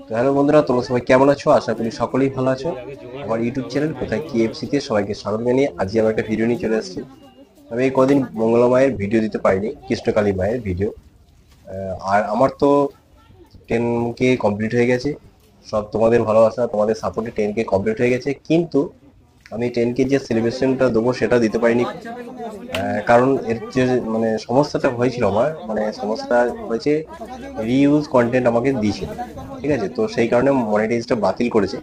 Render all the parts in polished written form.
তো হ্যালো বন্ধুরা, তোমরা সবাই কেমন আছো? আশা করি সকলেই ভালো আছো। আমার ইউটিউব চ্যানেল কোথায় KFC তে সবাইকে স্বাগত জানিয়ে আজকে আমার একটা ভিডিও নিয়ে চলে এসেছি। আমি এই কদিন মঙ্গলা মায়ের ভিডিও দিতে পারিনি, কৃষ্ণকালী মায়ের ভিডিও। আর আমার তো 10K কমপ্লিট হয়ে গেছে। সব তোমাদের ভালোবাসা, তোমাদের সাপোর্টে 10K কমপ্লিট হয়ে গেছে, কিন্তু আমি 10K যে সেলিব্রেশনটা দেবো সেটা দিতে পারিনি। কারণ এর যে মানে সমস্যাটা হয়েছিল আমার, মানে সমস্যাটা হয়েছে রিইউজ কন্টেন্ট আমাকে দিয়েছিল, ঠিক আছে? তো সেই কারণে মনিটাইজটা বাতিল করেছে।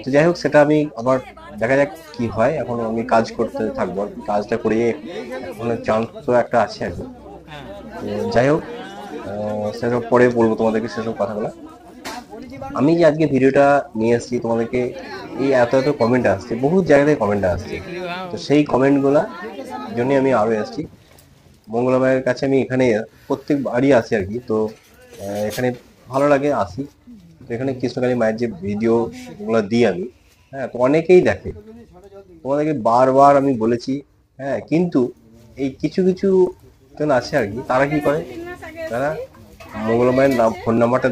তো যাই হোক, সেটা আমি আবার দেখা যাক কি হয়। এখন আমি কাজ করতে থাকবো আর কি, কাজটা করে এখন চান্স তো একটা আছে আর কি। তো যাই হোক, সেসব পরে বলবো তোমাদেরকে সেসব কথাগুলো। আমি যে আজকে ভিডিওটা নিয়ে এসেছি তোমাদেরকে, এই এত এত কমেন্ট আসছে, বহু জায়গা থেকে কমেন্ট আসছে। তো সেই কমেন্টগুলা জন্য আমি আরো এসেছি মঙ্গলা মায়ের কাছে। আমি এখানে প্রত্যেক বাড়ি আসি আর কি। তো এখানে ভালো লাগে আসি। তো এখানে কৃষ্ণকালী মায়ের যে ভিডিও গুলো দিই আমি, হ্যাঁ, তো অনেকেই দেখে। তোমাদেরকে বারবার আমি বলেছি, হ্যাঁ, কিন্তু এই কিছু কিছু জন আছে আর কি, তারা কি করে, তারা মঙ্গলা মায়ের ফোন নাম্বারটা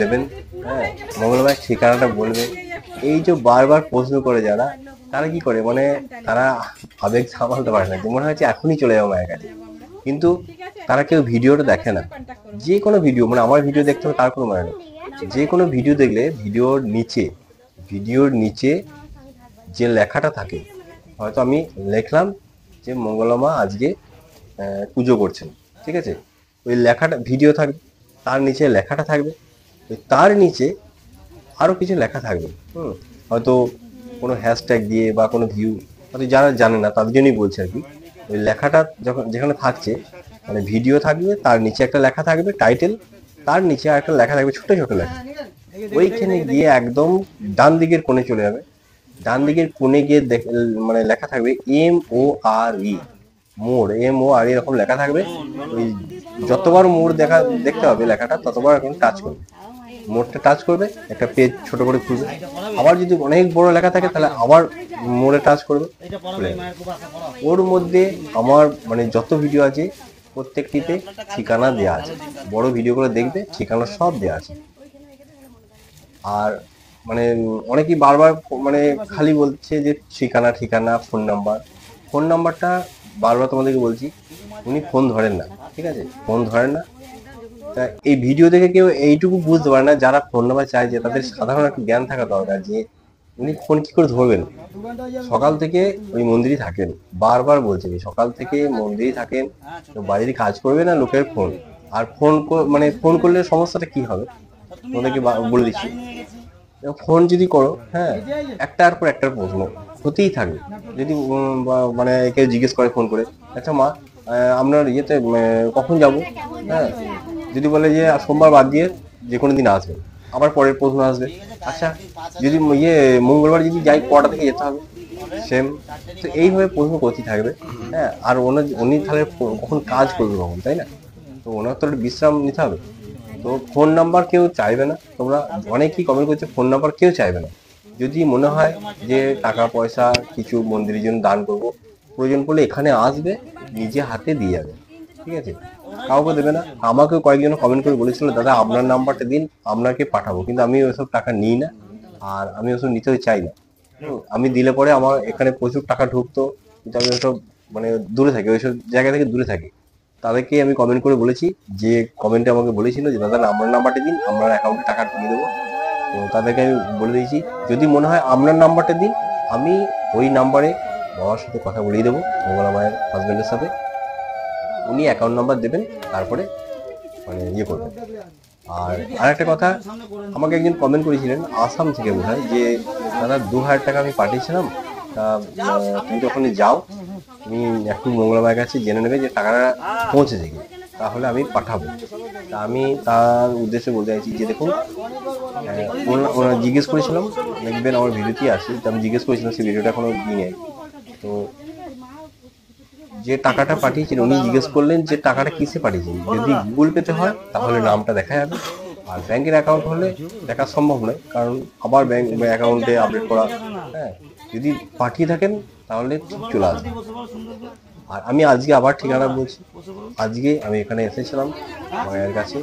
দেবেন, হ্যাঁ, মঙ্গলা মায়ের ঠিকানাটা বলবে। এই যে বারবার প্রশ্ন করে যারা, তারা কি করে, মানে তারা আবেগ সামালতে পারে না, যে মনে হচ্ছে এখনই চলে যাবো মায়ের কাছে। কিন্তু তারা কেউ ভিডিওটা দেখে না। যে কোনো ভিডিও, মানে আমার ভিডিও দেখতে হবে তার কোনো মানে নেই। যে কোনো ভিডিও দেখলে ভিডিওর নিচে যে লেখাটা থাকে, হয়তো আমি লিখলাম যে মঙ্গলা মা আজকে পুজো করছেন, ঠিক আছে? ওই লেখাটা ভিডিও থাকবে, তার নিচে লেখাটা থাকবে, তার নিচে আরো কিছু লেখা থাকবে। হয়তো কোনো হ্যাশট্যাগ দিয়ে বা কোনো ভিউ, হয়তো যারা জানে না তাদের জন্যই বলছে আর কি। ওই লেখাটা যখন যেখানে থাকছে, মানে ভিডিও থাকবে, তার নিচে একটা লেখা থাকবে টাইটেল, তার নিচে আর একটা লেখা থাকবে, ছোট ছোট লেখা। ওইখানে গিয়ে একদম ডান দিকের কোণে চলে যাবে। ডান দিকের কোণে গিয়ে মানে লেখা থাকবে MORE, মোড়, MORE এরকম লেখা থাকবে। ওই যতবার মোড় দেখতে হবে লেখাটা, ততবার এখন টাচ করবে। মোড়টা টাচ করবে, একটা পেজ ছোট করে খুলবে। আবার যদি অনেক বড় লেখা থাকে তাহলে আবার মোড়ে টাচ করবে, খুলে যাবে। ওর মধ্যে আমার মানে যত ভিডিও আছে প্রত্যেকটিতে ঠিকানা দেওয়া আছে। বড় ভিডিওগুলো দেখবে, ঠিকানা সব দেওয়া আছে। আর মানে অনেকেই বারবার মানে খালি বলছে যে ঠিকানা ঠিকানা ফোন নাম্বারটা বারবার তোমাদেরকে বলছি, উনি ফোন ধরেন না, ঠিক আছে? ফোন ধরেন না। তা এই ভিডিও দেখে কেউ এইটুকু বুঝতে পারে না, যারা ফোন নাম্বার চায়, যে তাদের সাধারণ একটা জ্ঞান থাকা দরকার, যে উনি ফোন কি করে ধরবেন। সকাল থেকে ওই মন্দিরই থাকেন, বারবার বলছে যে সকাল থেকে মন্দিরই থাকেন, তো বাড়িতে কাজ করবে না, লোকের ফোন। আর মানে ফোন করলে সমস্যাটা কি হবে তোমাদেরকে বলে দিচ্ছি। ফোন যদি করো, হ্যাঁ, একটার পর একটার প্রশ্ন হতেই থাকবে। যদি মানে কেউ জিজ্ঞেস করে ফোন করে, আচ্ছা মা, আপনার ইয়েতে কখন যাব, হ্যাঁ, যদি বলে যে সোমবার বাদ দিয়ে যে কোনো দিন আসবে, আবার পরের প্রশ্ন আসবে, আচ্ছা যদি মঙ্গলবার যদি যাই কটা থেকে যেতে হবে, সেম। তো এইভাবে প্রশ্ন করতেই থাকবে, হ্যাঁ। আর উনি তাহলে কখন কাজ করবে কখন, তাই না? তো ওনার তো একটু বিশ্রাম নিতে হবে। তো ফোন নাম্বার কেউ চাইবে না, তোমরা অনেকেই কমেন্ট করছে ফোন নাম্বার কেউ চাইবে না। যদি মনে হয় যে টাকা পয়সা কিছু মন্দিরের জন্য দান করবো, প্রয়োজন পড়লে এখানে আসবে, নিজে হাতে দিয়ে যাবে, ঠিক আছে? কাউকে দেবে না। আমাকেও কয়েকজন কমেন্ট করে বলেছিল, দাদা আপনার নাম্বারটা দিন, আপনাকে পাঠাবো, কিন্তু আমি ওইসব টাকা নিই না, আর আমি ওসব নিতেও চাই না। আমি দিলে পরে আমার এখানে প্রচুর টাকা ঢুকতো, কিন্তু আমি ওসব মানে দূরে থাকি, ওইসব জায়গা থেকে দূরে থাকি। তাদেরকে আমি কমেন্ট করে বলেছি, যে কমেন্টে আমাকে বলেছিল যে দাদা আপনার নাম্বারটা দিন, আপনার অ্যাকাউন্টে টাকা ঢুকিয়ে দেবো। তো তাদেরকে আমি বলে দিয়েছি, যদি মনে হয় আপনার নাম্বারটা দিন, আমি ওই নাম্বারে বাবার সাথে কথা বলিয়ে দেবো, মঙ্গলা মায়ের হাজবেন্ডের সাথে। উনি অ্যাকাউন্ট নাম্বার দেবেন, তারপরে মানে ইয়ে করবেন। আর আরেকটা কথা, আমাকে একজন কমেন্ট করেছিলেন আসাম থেকে বোধহয়, যে দাদা 2000 টাকা আমি পাঠিয়েছিলাম, তা তুমি যখন যাও তুমি একটু মঙ্গলা মায়ের কাছে জেনে নেবে যে টাকাটা পৌঁছেছে কি, তাহলে আমি পাঠাবো। তা আমি তার উদ্দেশ্যে বলতে চাইছি যে দেখুন, ওনারা জিজ্ঞেস করেছিলাম, দেখবেন আমার ভিডিওতেই আছে, তো আমি জিজ্ঞেস করেছিলাম, সেই ভিডিওটা এখনো দিই নাই। তো যে টাকাটা পাঠিয়েছেন উনি জিজ্ঞেস করলেন যে টাকাটা কিসে পাঠিয়েছেন। যদি গুগল পেতে হয় তাহলে নামটা দেখা যাবে, আর ব্যাংকের অ্যাকাউন্ট হলে দেখা সম্ভব নয়, কারণ আবার ব্যাংক অ্যাকাউন্টে আপডেট করা, হ্যাঁ। যদি পাঠিয়ে থাকেন তাহলে ঠিক চলে আসবে। আর আমি আজকে আবার ঠিকানা বলছি, আজকে আমি এখানে এসেছিলাম মায়ের কাছে।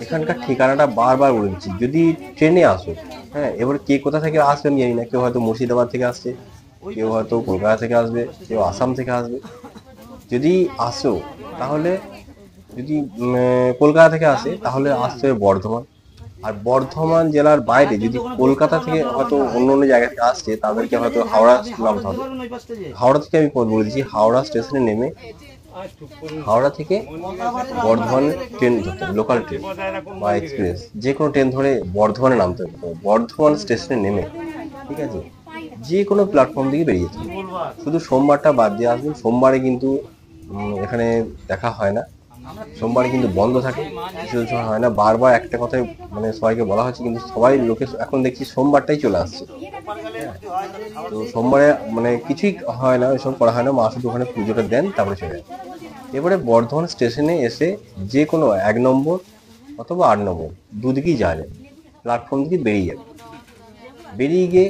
এখানকার ঠিকানাটা বারবার বলে দিচ্ছি, যদি ট্রেনে আসো, হ্যাঁ, এবার কে কোথা থেকে আসবে আমি জানি না, কেউ হয়তো মুর্শিদাবাদ থেকে আসছে, কেউ হয়তো কলকাতা থেকে আসবে, কেউ আসাম থেকে আসবে। যদি আসো তাহলে, যদি কলকাতা থেকে আসে তাহলে আসতে হবে বর্ধমান। আর বর্ধমান জেলার বাইরে যদি কলকাতা থেকে হয়তো অন্য অন্য জায়গা থেকে আসছে, তাদেরকে হয়তো হাওড়া নামতে হবে। হাওড়া থেকে আমি বলে দিচ্ছি, হাওড়া স্টেশনে নেমে হাওড়া থেকে বর্ধমান ট্রেন ধরতে হবে, লোকাল ট্রেন বা এক্সপ্রেস, যে কোনো ট্রেন ধরে বর্ধমানে নামতে হবে। বর্ধমান স্টেশনে নেমে, ঠিক আছে, যে কোনো প্ল্যাটফর্ম থেকে বেরিয়ে যেতে হবে। শুধু সোমবারটা বাদ দিয়ে আসবেন, সোমবারে কিন্তু এখানে দেখা হয় না, সোমবারে কিন্তু বন্ধ থাকে, কিছু কিছু হয় না। বারবার একটা কথাই মানে সবাইকে বলা হচ্ছে, কিন্তু সবাই লোকে এখন দেখছি সোমবারটাই চলে আসছে। তো সোমবারে মানে কিছুই হয় না, ওইসব করা হয় না, মা শুধু ওখানে পুজোটা দেন তারপরে চলে যায়। এবারে বর্ধমান স্টেশনে এসে যে কোনো 1 নম্বর অথবা 8 নম্বর দুদিকেই যাওয়া যায়, প্ল্যাটফর্ম থেকে বেরিয়ে যাবে। বেরিয়ে গিয়ে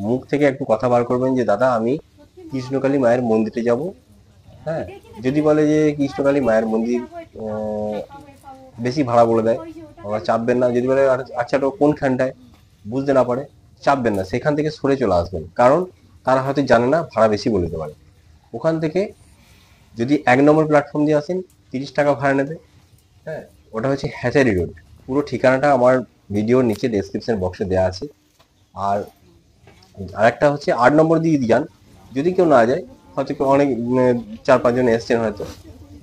মুখ থেকে একটু কথা বার করবেন যে দাদা আমি কৃষ্ণকালী মায়ের মন্দিরে যাব। হ্যাঁ, যদি বলে যে কৃষ্ণকালী মায়ের মন্দির বেশি ভাড়া বলে দেয়, আমরা চাপবেন না। যদি বলে আচ্ছা তো কোনখানটায় বুঝতে না পারে, চাপবেন না, সেখান থেকে সরে চলে আসবেন, কারণ তারা হয়তো জানে না, ভাড়া বেশি বলে দিতে পারে। ওখান থেকে যদি 1 নম্বর প্ল্যাটফর্ম দিয়ে আসেন 30 টাকা ভাড়া নেবে। হ্যাঁ, ওটা হচ্ছে হ্যাচারি রোড। পুরো ঠিকানাটা আমার ভিডিওর নিচে ডেসক্রিপশন বক্সে দেওয়া আছে। আর আরেকটা হচ্ছে 8 নম্বর দিয়ে যান, যদি কেউ না যায়, হয়তো কেউ অনেক 4-5 জন এসছেন হয়তো,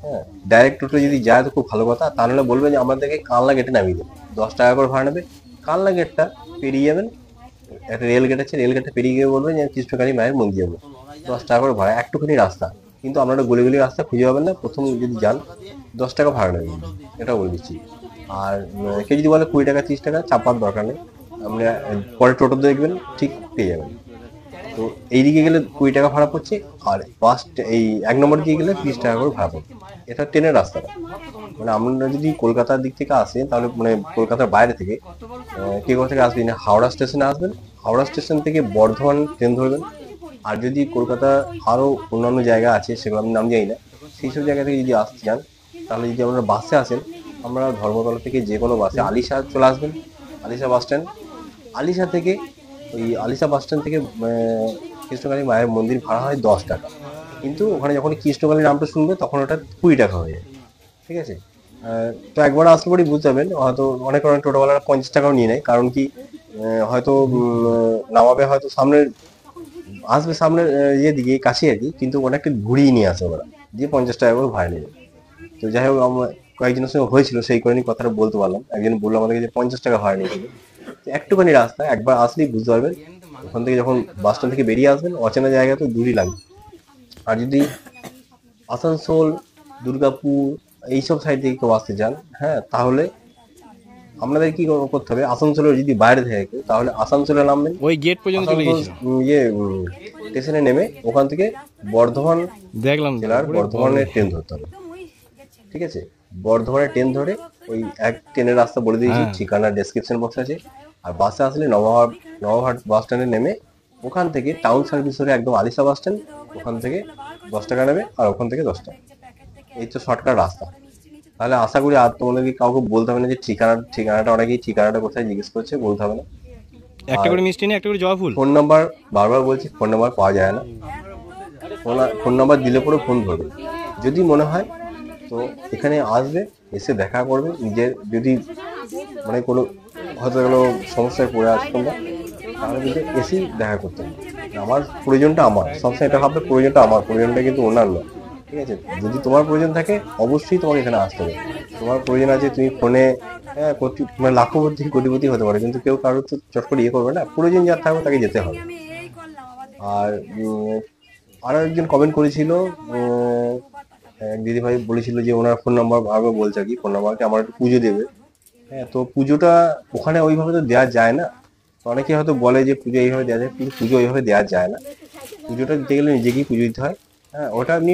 হ্যাঁ, ডাইরেক্ট টোটো যদি যায় তো খুব ভালো কথা, তাহলে বলবেন যে আমাদেরকে কালনা গেটে নামিয়ে দেবে, 10 টাকা করে ভাড়া নেবে। কালনা গেটটা পেরিয়ে যাবেন, একটা রেল গেট আছে, রেল গেটটা পেরিয়ে গিয়ে বলবেন যে কৃষ্ণকালী মায়ের মন্দির যাবো, 10 টাকা করে ভাড়া, একটুখানি রাস্তা, কিন্তু আপনারা গলি গলি রাস্তা খুঁজে পাবেন না, প্রথম যদি যান 10 টাকা ভাড়া নেবেন, এটা বলে দিচ্ছি। আর কেউ যদি বলে 20 টাকা 30 টাকা, চাপার দরকার নেই, আপনি পরে টোটো দেখবেন ঠিক পেয়ে যাবেন। তো এইদিকে গেলে 20 টাকা ভাড়া পড়ছে, আর এই 1 নম্বর দিকে গেলে 30 টাকা করে ভাড়া পড়ছে। এটা ট্রেনের রাস্তাটা। মানে আপনারা যদি কলকাতার দিক থেকে আসেন, তাহলে মানে কলকাতার বাইরে থেকে কে কোথা থেকে আসবেন, হাওড়া স্টেশনে আসবেন, হাওড়া স্টেশন থেকে বর্ধমান ট্রেন ধরবেন। আর যদি কলকাতা আরও অন্যান্য জায়গা আছে, সেগুলো আমি নাম জানি না, সেই সব জায়গা থেকে যদি আসতে চান, তাহলে যদি আপনারা বাসে আসেন, আমরা ধর্মতলা থেকে যে কোনো বাসে আলিশা চলে আসবেন, আলিশা বাস স্ট্যান্ড। আলিশা থেকে ওই আলিশা বাস স্ট্যান্ড থেকে কৃষ্ণকালী মায়ের মন্দির ভাড়া হয় 10 টাকা, কিন্তু ওখানে যখন কৃষ্ণকালীর নামটা শুনবে তখন ওটা 20 টাকা হয়ে যায়, ঠিক আছে। তো একবার আসলে পরেই বুঝতে পারবেন, হয়তো অনেক অনেক টোটোওয়ালারা 50 টাকাও নিয়ে নেয়, কারণ কি হয়তো নামাবে হয়তো সামনের, আসবে সামনের ইয়ে দিকে কাছে আর কি, কিন্তু অনেকটা ঘুরিয়ে নিয়ে আসে ওরা, দিয়ে 50 টাকা করে ভাড়া নেবে। তো যাই হোক, আমার কয়েকজনের সঙ্গে হয়েছিল, সেই কারণে কথাটা বলতে পারলাম। একজন বললো আমাদেরকে যে 50 টাকা ভাড়া নিয়েছিল। একটুখানি রাস্তা, একবার আসলেই বুঝতে পারবেন। ওখান থেকে যখন বাস স্ট্যান্ড থেকে বেরিয়ে আসবেন, অচেনা জায়গা তো দূরই লাগবে। আর যদি আসানসোল, দুর্গাপুর এইসব সাইড থেকে কেউ আসতে চান, হ্যাঁ, তাহলে আপনাদের কি করতে হবে, আসানসোলের যদি বাইরে থেকে কেউ, তাহলে আসানসোলে নামবেন, ওই গেট পর্যন্ত চলে গেছিল ইয়ে স্টেশনে নেমে ওখান থেকে বর্ধমান দেখলাম জেলার বর্ধমানের ট্রেন ধরতে হবে, ঠিক আছে। বর্ধমানের ট্রেন ধরে ওই এক ট্রেনের রাস্তা বলে দিয়েছি, ঠিকানা ডেসক্রিপশন বক্স আছে। আর বাসে আসলে নবাবহাট বাস স্ট্যান্ডে নেমে ওখান থেকে টাউন সার্ভিস ধরে একদম আলিশা বাস স্ট্যান্ড, ওখান থেকে 10 টাকা নেবে, আর ওখান থেকে 10 টাকা। এই তো শর্টকাট রাস্তা। তাহলে আশা করি আর তোমাদেরকে কাউকে বলতে হবে না যে ঠিকানাটা, অনেকেই ঠিকানাটা কোথায় জিজ্ঞেস করছে, বলতে হবে না। একটা করে মিষ্টি নিয়ে একটা করে জবা ফুল। ফোন নাম্বার বারবার বলছি, ফোন নাম্বার পাওয়া যায় না, ফোন নাম্বার দিলে পরে ফোন ধরবে। যদি মনে হয় তো এখানে আসবে, এসে দেখা করবে, নিজের যদি মানে কোনো হয়তো কোনো সমস্যায় পড়ে আসতো না, তাহলে কিন্তু এসেই দেখা করতে হবে। আমার প্রয়োজনটা আমার, সবসময় এটা ভাববে প্রয়োজনটা আমার, প্রয়োজনটা কিন্তু অন্যান্য, ঠিক আছে। যদি তোমার প্রয়োজন থাকে অবশ্যই তোমাকে এখানে আসতে হবে। তোমার প্রয়োজন আছে, তুমি ফোনে মানে লাখপতি কোটিপতি হতে পারে, কিন্তু কেউ কারোর তো চট করে ইয়ে করবে না, প্রয়োজন যার থাকবে তাকে যেতে হবে। আর আরও একজন কমেন্ট করেছিল, এক দিদিভাই বলেছিল যে ওনার ফোন নাম্বার ভাবে বলছে আর কি, ফোন নাম্বারকে আমার একটু পুজো দেবে। হ্যাঁ, তো পুজোটা ওখানে ওইভাবে তো দেওয়া যায় না। অনেকে হয়তো বলে যে পুজো এইভাবে দেওয়া যায়, কিন্তু পুজো এইভাবে দেওয়া যায় না। পুজোটা দিতে গেলে নিজেকেই পুজো দিতে হয়। হ্যাঁ, ওটা আপনি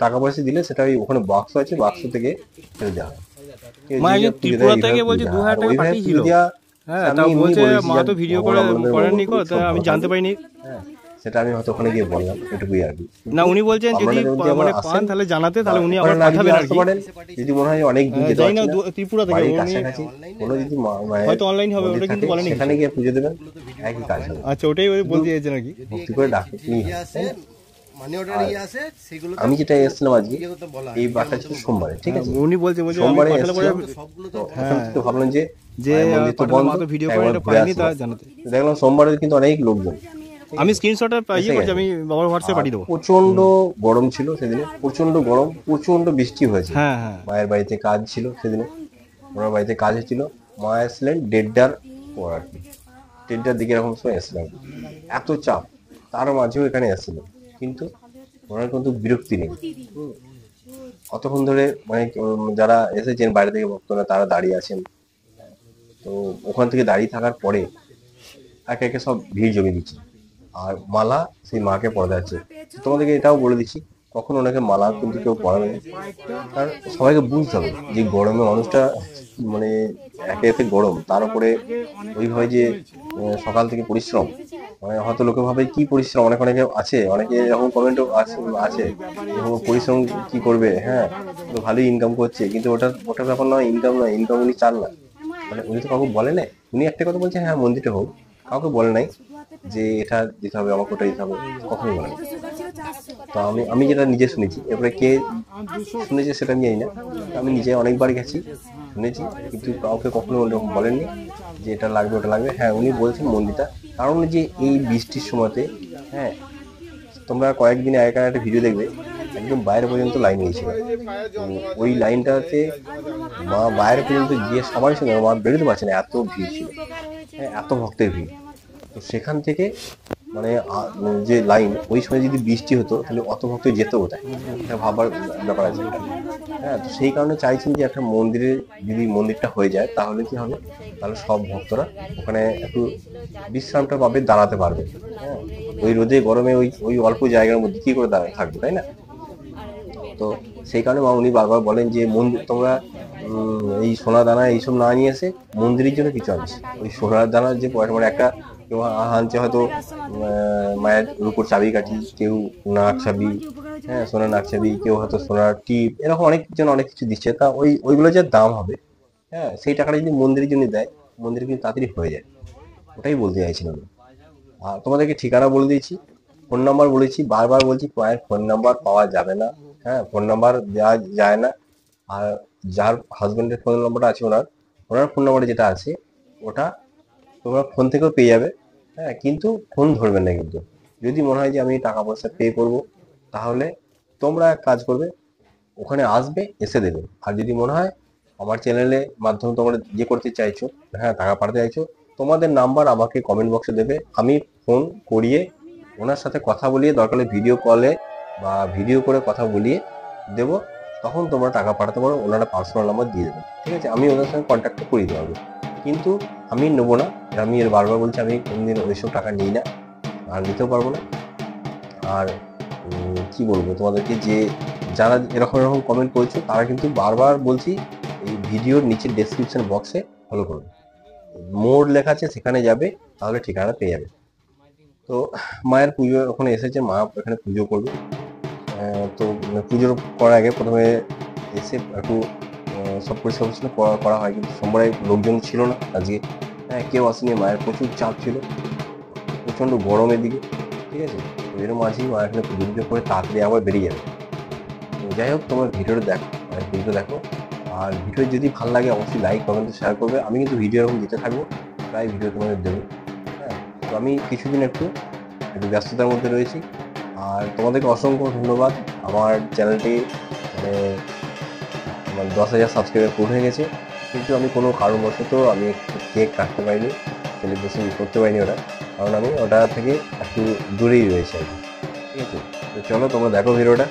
টাকা পয়সা দিলে সেটা ওই ওখানে বাক্স আছে, বাক্স থেকে ফেলে দেওয়া হয়। মা একজন ত্রিপুরা থেকে বলছে 2000 টাকা পাঠিয়েছিল। হ্যাঁ, তাও বলছে মা তো ভিডিও করে করেননি, আমি জানতে পারিনি। হ্যাঁ, সেটা আমি হয়তো ওখানে গিয়ে বললাম, এটুকুই আর কি। না উনি বলছেন যদি আপনারা যদি আবার মানে আসেন, পান তাহলে জানাতে, তাহলে উনি আবার ওখানে না যদি পাঠাবেন আর আসতে কি। পারেন, যদি মনে হয় অনেক দূর যেতে জানি না পারছি না, ত্রিপুরা থেকে বাড়ির উনি কাছাকাছি কোনো যদি মায়ের হয়তো অনলাইন হবে, মন্দির ওটা কিন্তু থাকে, বলেনি সেখানে কিছু। গিয়ে পুজো দেবেন, একই কাজ হবে। আচ্ছা ওটাই ওই বলতে চাইছেন আর কি। ভক্তি করে ডাকলেই হয়, তাই না? মানি অর্ডার আছে সেগুলো আমি যেটা এসেছিলাম আজকে, এই বারটা ছিল সোমবারে, ঠিক আছে? উনি বলছে আমি সোমবারে পাঠালে পরে এসেছিলাম, সবগুলো তো ওখান থেকে ভাবলাম যে যে মায়ের মন্দির তো পাঠালে বন্ধ, মা তো ভিডিও করে একবার এটা ঘুরে পাইনি আসবো। তা জানাতে। দেখলাম সোমবারে কিন্তু অনেক লোকজন। আমি স্ক্রিনশটটা ইয়ে এসে করছি, গেছে। আমি বাবার হোয়াটসঅ্যাপে আর পাঠিয়ে দেবো। প্রচন্ড গরম ছিল সেদিনে, প্রচন্ড গরম, প্রচন্ড বৃষ্টি হয়েছে। হ্যাঁ হ্যাঁ মায়ের বাড়িতে কাজ ছিল সেদিনে, ওনার বাড়িতে কাজ হচ্ছিল। মা এসলেন 1:30টার পর আর কি, 1:30টার দিকে এরকম সময় এসছিলাম। এত চাপ, তার মাঝেও এখানে এসেছিল, কিন্তু ওনার কিন্তু বিরক্তি নেই। অতক্ষণ ধরে মানে যারা এসেছেন বাইরে থেকে ভক্তরা, তারা দাঁড়িয়ে আছেন। তো ওখান থেকে দাঁড়িয়ে থাকার পরে একে একে সব ভিড় জমিয়ে দিচ্ছে, আর মালা সেই মাকে পড়া যাচ্ছে। তোমাদেরকে এটাও বলে দিচ্ছি, কখন ওনাকে মালা কিন্তু কেউ পড়াবে না, কারণ সবাইকে বুঝতে হবে যে গরমে মানুষটা মানে একে একে গরম, তার উপরে ওইভাবে যে সকাল থেকে পরিশ্রম, মানে হয়তো লোকে ভাবে কি পরিশ্রম, অনেকে আছে, অনেকে এরকম কমেন্টও আছে এরকম পরিশ্রম কি করবে, হ্যাঁ তো ভালোই ইনকাম করছে, কিন্তু ওটা ব্যাপার নয়, ইনকাম নয়, ইনকাম উনি চান না। মানে উনি তো কাউকে বলে নাই, উনি একটা কথা বলছেন, হ্যাঁ মন্দিরটা হোক, কাউকে বলে নাই যে এটা দিতে হবে, আমাকে ওটা দিতে হবে, কখনোই বলে না। তো আমি যেটা নিজে শুনেছি, এরপরে কে শুনেছে সেটা আমি জানি না, আমি নিজে অনেকবার গেছি, শুনেছি, কিন্তু কাউকে কখনো ওরকম বলেননি যে এটা লাগবে ওটা লাগবে। হ্যাঁ উনি বলছেন মন্দিরটা, কারণ যে এই বৃষ্টির সময়তে, হ্যাঁ তোমরা কয়েকদিন আগেকার একটা ভিডিও দেখবে, একদম বাইরে পর্যন্ত লাইন গিয়েছিল। ওই লাইনটাতে মা বাইরে পর্যন্ত গিয়ে সবার সঙ্গে মা বেরোতে পারছে না, এত ভিড় ছিল, হ্যাঁ এত ভক্তের ভিড়। তো সেখান থেকে মানে যে লাইন, ওই সময় যদি বৃষ্টি হতো তাহলে অত ভক্ত যেত কোথায়, এটা ভাবার ব্যাপার আছে। হ্যাঁ তো সেই কারণে চাইছেন যে একটা মন্দিরে যদি মন্দিরটা হয়ে যায়, তাহলে কি হবে, তাহলে সব ভক্তরা ওখানে একটু বিশ্রামটা পাবে, দাঁড়াতে পারবে। হ্যাঁ ওই রোদে গরমে ওই ওই অল্প জায়গার মধ্যে কি করে দাঁড়ায় থাকবে, তাই না? তো সেই কারণে মা উনি বারবার বলেন যে মন্দির তোমরা এই সোনা দানা এইসব না নিয়ে এসে মন্দিরের জন্য কিছু আনছে। ওই সোনার দানার যে পয়সা, মানে একটা কেউ আনছে হয়তো মায়ের রূপোর চাবি কাঠি, কেউ নাক চাবি, হ্যাঁ সোনার নাক চাবি, কেউ হয়তো সোনার টিপ, এরকম অনেকজন অনেক কিছু দিচ্ছে। তা ওইগুলো যে দাম হবে, হ্যাঁ সেই টাকাটা যদি মন্দিরের জন্য দেয়, মন্দিরে কিন্তু তাড়াতাড়ি হয়ে যায়। ওটাই বলতে চাইছিলাম। আর তোমাদেরকে ঠিকানা বলে দিয়েছি, ফোন নাম্বার বলেছি, বারবার বলছি মায়ের ফোন নাম্বার পাওয়া যাবে না, হ্যাঁ ফোন নাম্বার দেওয়া যায় না। আর যার হাজবেন্ডের ফোন নাম্বারটা আছে, ওনার ফোন নাম্বারে যেটা আছে ওটা তোমরা ফোন থেকেও পেয়ে যাবে, হ্যাঁ কিন্তু ফোন ধরবেন না। কিন্তু যদি মনে হয় যে আমি টাকা পয়সা পে করব, তাহলে তোমরা এক কাজ করবে, ওখানে আসবে, এসে দেবে। আর যদি মনে হয় আমার চ্যানেলের মাধ্যমে তোমরা যে করতে চাইছো, হ্যাঁ টাকা পাঠাতে চাইছো, তোমাদের নাম্বার আমাকে কমেন্ট বক্সে দেবে, আমি ফোন করিয়ে ওনার সাথে কথা বলিয়ে, দরকার হলে ভিডিও কলে বা ভিডিও করে কথা বলিয়ে দেবো, তখন তোমরা টাকা পাঠাতে পারো, ওনারা পার্সোনাল নাম্বার দিয়ে দেবেন, ঠিক আছে? আমি ওদের সঙ্গে কন্ট্যাক্ট করিয়ে দিতে পারবো, কিন্তু আমি নেবো না, আমি এর বারবার বলছি, আমি কোনদিন ওইসব টাকা নিই না, আর নিতেও পারবো না। আর কি বলবো তোমাদেরকে, যে যারা এরকম কমেন্ট করছো, তারা কিন্তু বারবার বলছি এই ভিডিওর নিচে ডেসক্রিপশন বক্সে ফলো করবে, মোড় লেখা আছে, সেখানে যাবে, তাহলে ঠিকানা পেয়ে যাবে। তো মায়ের পুজো ওখানে এসেছে, মা এখানে পুজো করবে। তো পুজো করার আগে প্রথমে এসে একটু সব পরিষ্কার পরিচ্ছন্ন করা হয়, কিন্তু সোমবারে লোকজন ছিল না আজকে, হ্যাঁ কেউ আসেনি, মায়ের প্রচুর চাপ ছিল, প্রচণ্ড গরমের দিকে, ঠিক আছে? তো এর মাঝেই মা এখানে পুজো পুজো করে তাড়াতাড়ি আবার বেরিয়ে যাবে। তো যাই হোক, তোমার ভিডিওটা দেখো, ভিডিও দেখো, আর ভিডিও যদি ভালো লাগে অবশ্যই লাইক কমেন্ট শেয়ার করবে। আমি কিন্তু ভিডিও এরকম দিতে থাকবো, প্রায় ভিডিও তোমাদের দেবো, হ্যাঁ। তো আমি কিছুদিন একটু ব্যস্ততার মধ্যে রয়েছি, আর তোমাদেরকে অসংখ্য ধন্যবাদ। আমার চ্যানেলটি মানে 10,000 সাবস্ক্রাইবার পূর্ণ হয়ে গেছে, কিন্তু আমি কোনো কারণবশত আমি কেক কাটতে পারিনি, সেলিব্রেশন করতে পারিনি ওটা, কারণ আমি ওটা থেকে একটু দূরেই রয়েছি আর কি, ঠিক আছে? তো চলো তোমরা দেখো ভিডিওটা।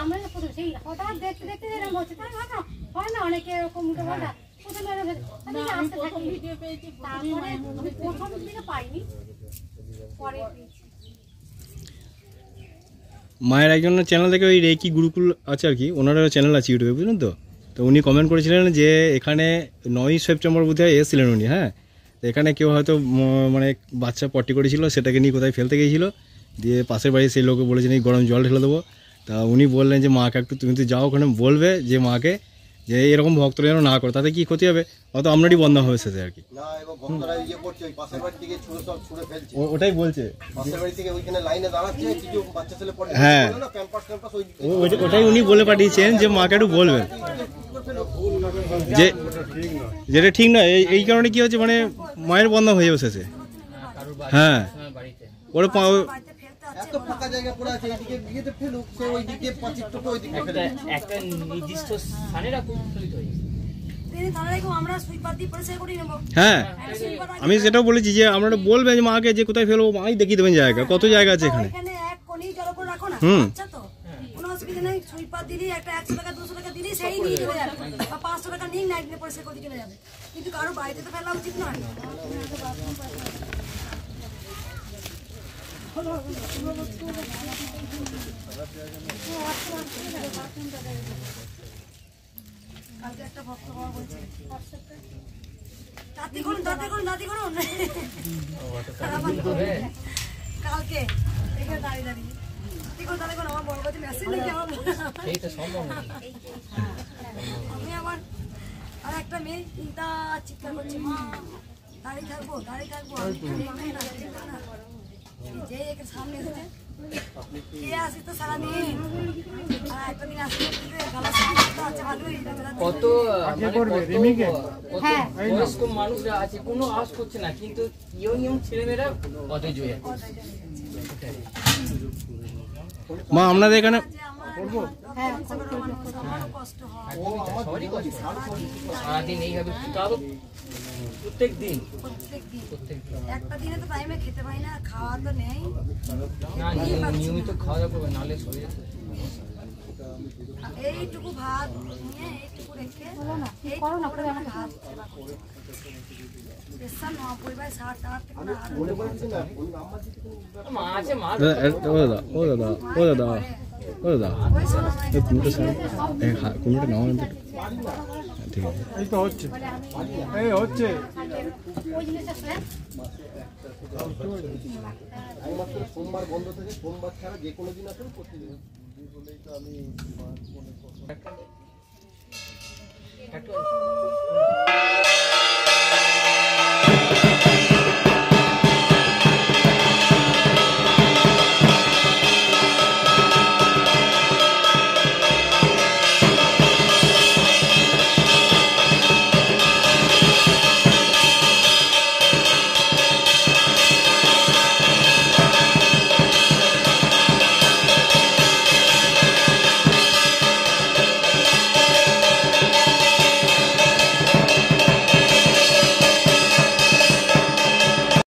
আমরা প্রথম সেই হঠাৎ দেখতে দেখতে যেরকম হচ্ছে তাই হয় না অনেকে এরকম উল্টো পাল্টা প্রথমে আসতে থাকি তারপরে আমি প্রথম দিকে পাইনি পরে পেয়েছি। মায়ের একজন চ্যানেল থেকে ওই রেকি গুরুকুল আছে আর কি, ওনারও চ্যানেল আছে ইউটিউবে, বুঝলেন তো। তো উনি কমেন্ট করেছিলেন যে এখানে 9ই সেপ্টেম্বর বোধহয় এসেছিলেন উনি, হ্যাঁ। তো এখানে কেউ হয়তো মানে বাচ্চা পটি করেছিল, সেটাকে নিয়ে কোথায় ফেলতে গিয়েছিল, দিয়ে পাশের বাড়ি সেই লোকে বলেছেন এই গরম জল ঢেলে দেবো। তা উনি বললেন যে মাকে একটু তুমি তো যাও ওখানে বলবে যে মাকে যে এরকম ভক্তরা যেন না করে, তাতে কি ক্ষতি হবে, হয়তো আপনারই বন্ধ হয়ে শেষে আর কি। না এবং ভক্তরা ইয়ে করছে ওই পাশের বাড়ি থেকে ছুঁড়ে ফেলছে, ওটাই বলছে, পাশের বাড়ি থেকে ওইখানে লাইনে দাঁড়াচ্ছে কিছু বাচ্চা ছেলে পড়ে হ্যাঁ। না ক্যাম্পাস ওই ওটাই উনি বলে পাঠিয়েছেন যে মাকে একটু বলবেন যে যেটা ঠিক না। এই কারণে কি হচ্ছে, মানে মায়ের বন্ধ হয়ে বসেছে, হ্যাঁ। ওরা এত ফাঁকা জায়গা পড়ে আছে, এইদিকে বিয়েতে ফেলুক, সে ওইদিকে 25 টোটো ওইদিকে ফেলে একটা নির্দিষ্ট স্থানে রাখুন, ফলিত হয়ে যাবে। হ্যাঁ, আমি সেটাও বলেছি যে আমরা বলবেন যে মাকে যে কোথায় ফেলবো, মাই দেখিয়ে দেবেন জায়গা, কত জায়গা আছে এখানে। হুম, কোনো অসুবিধা নেই, সুইপার দিলি একটা 100 টাকা 200 টাকা দিলি সেই নিয়ে চলে যাবে, বা 500 টাকা নিয়ে নাইট নিয়ে পয়সা করে চলে যাবে, কিন্তু কারো বাড়িতে তো ফেলা উচিত নয়। কালকে একটা ভক্ত বাবা বলছে দাদি করুন কালকে এখানে দাঁড়িয়ে আমার বড় কাছে মেসেজ নাকি আমার আমি আমার আর একটা মেয়ে চিন্তা চিৎকার করছে, মা দাঁড়িয়ে থাকবো যে এখানে সামনে এসেছে কে আসি তো সারাদিন, আর একটা দিন আসতে আছে ভালোই কত বয়স্ক মানুষরা আছে, কোনো আওয়াজ করছে না, কিন্তু ইয়ং ছেলেমেয়েরা কত জয়। মা আপনাদের এখানে সারাদিন এইভাবে প্রত্যেক দিন একটা দিনে তো টাইমে খেতে পাই না, খাওয়া তো নেই না, নিয়মিত খাওয়া দাওয়া করবে, নাহলে শরীরে এইটুকু ভাত নিয়ে এইটুকু রেখে ভাত পরিবার 60-8 মা আছে, মা কোনটা নাও, ঠিক আছে। ওই জিনিসটা একমাত্র সোমবার বন্ধ থেকে, সোমবার ছাড়া যে কোনো দিন আসুন প্রতিদিন।